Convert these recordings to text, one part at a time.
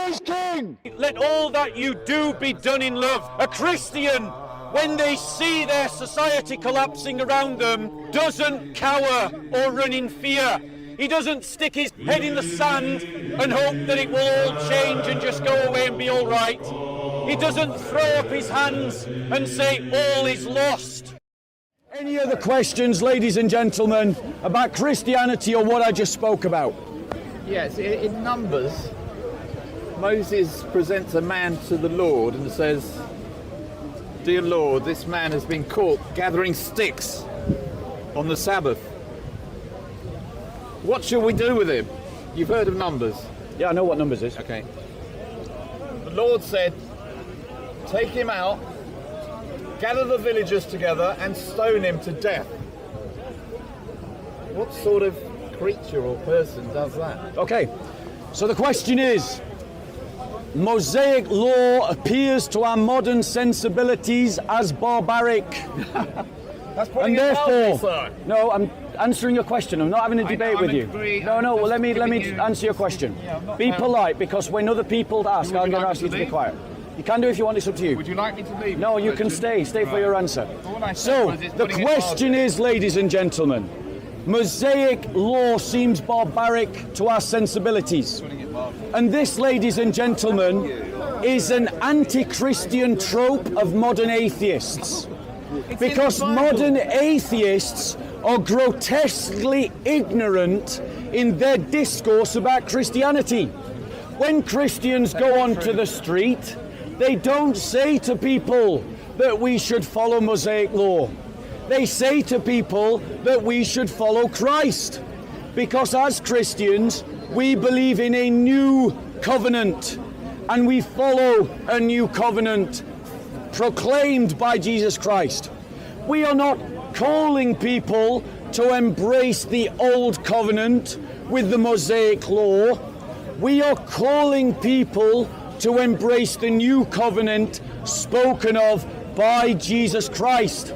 is king. Let all that you do be done in love. A Christian, when they see their society collapsing around them, doesn't cower or run in fear. He doesn't stick his head in the sand and hope that it will all change and just go away and be all right. He doesn't throw up his hands and say all is lost. Any other questions, ladies and gentlemen, about Christianity or what I just spoke about? Yes, in Numbers, Moses presents a man to the Lord and says, "Dear Lord, this man has been caught gathering sticks on the Sabbath. What shall we do with him?" You've heard of Numbers? Yeah, I know what Numbers is. Okay. The Lord said, "Take him out, gather the villagers together and stone him to death." What sort of creature or person does that? Okay, so the question is, Mosaic law appears to our modern sensibilities as barbaric. That's And therefore, sir. no, I'm answering your question. I'm not having a debate with you. No, well, let me answer your question. Be polite, because when other people ask, I'm going to ask you to be quiet. You can do if you want, it's up to you. Would you like me to leave? No, you can stay for your answer. So, the putting it question is, ladies and gentlemen, Mosaic law seems barbaric to our sensibilities. And this, ladies and gentlemen, is an anti-Christian trope of modern atheists. Because modern atheists are grotesquely ignorant in their discourse about Christianity. When Christians go onto the street, they don't say to people that we should follow Mosaic law. They say to people that we should follow Christ. Because as Christians, we believe in a new covenant, and we follow a new covenant proclaimed by Jesus Christ. We are not calling people to embrace the old covenant with the Mosaic law. We are calling people to embrace the new covenant spoken of by Jesus Christ.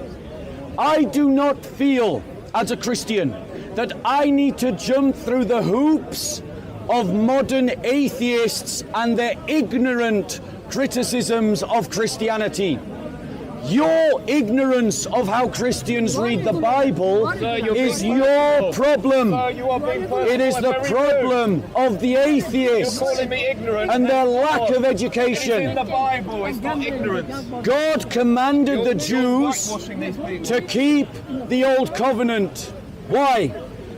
I do not feel, as a Christian, that I need to jump through the hoops of modern atheists and their ignorant criticisms of Christianity. Your ignorance of how Christians read the Bible is your problem. It is the problem of the atheists and their lack of education. In the Bible, it's not ignorance. God commanded the Jews to keep the old covenant. Why?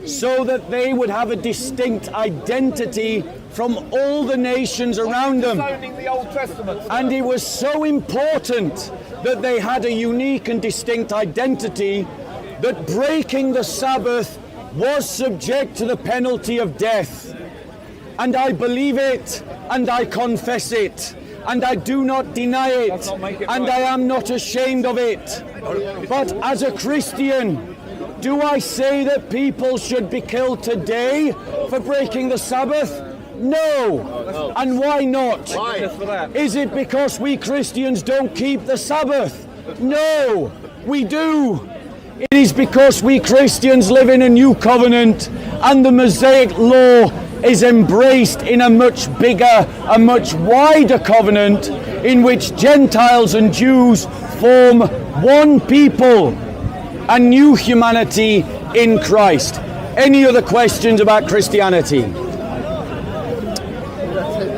So that they would have a distinct identity from all the nations around them. The Old Testament. And it was so important that they had a unique and distinct identity that breaking the Sabbath was subject to the penalty of death. And I believe it, and I confess it, and I do not deny it, and I am not ashamed of it. But as a Christian, do I say that people should be killed today for breaking the Sabbath? No. And why not? Is it because we Christians don't keep the Sabbath? No, we do. It is because we Christians live in a new covenant, and the Mosaic law is embraced in a much bigger, a much wider covenant in which Gentiles and Jews form one people, a new humanity in Christ. Any other questions about Christianity?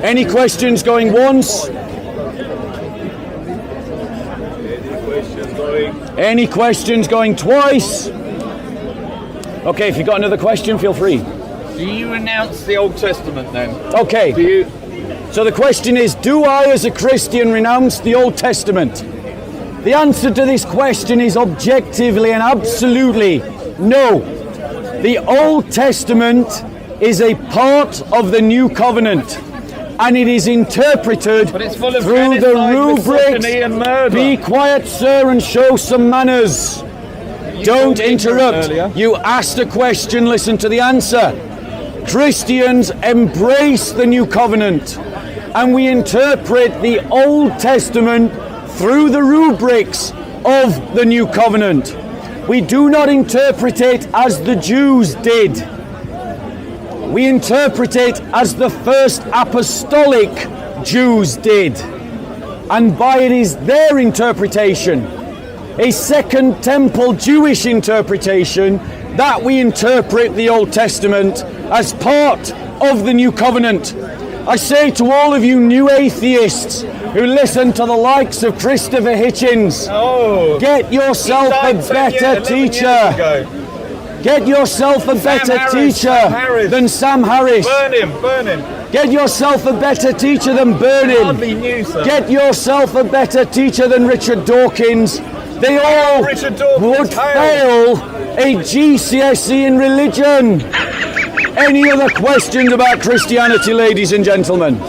Any questions going once? Any questions going twice? Okay, if you've got another question, feel free. Do you renounce the Old Testament then? Okay. So the question is, do I as a Christian renounce the Old Testament? The answer to this question is objectively and absolutely no. The Old Testament is a part of the New Covenant, and it is interpreted through the rubrics. Be quiet, sir, and show some manners. Don't interrupt. You asked a question, listen to the answer. Christians embrace the New Covenant, and we interpret the Old Testament through the rubrics of the New Covenant. We do not interpret it as the Jews did. We interpret it as the first apostolic Jews did. And by it is their interpretation, a Second Temple Jewish interpretation, that we interpret the Old Testament as part of the New Covenant. I say to all of you new atheists who listen to the likes of Christopher Hitchens, get yourself a better teacher. Get yourself a better teacher than Sam Harris. Burn him. Get yourself a better teacher than burn him. Hardly knew, sir. Get yourself a better teacher than Richard Dawkins. They all would fail a GCSE in religion. Any other questions about Christianity, ladies and gentlemen?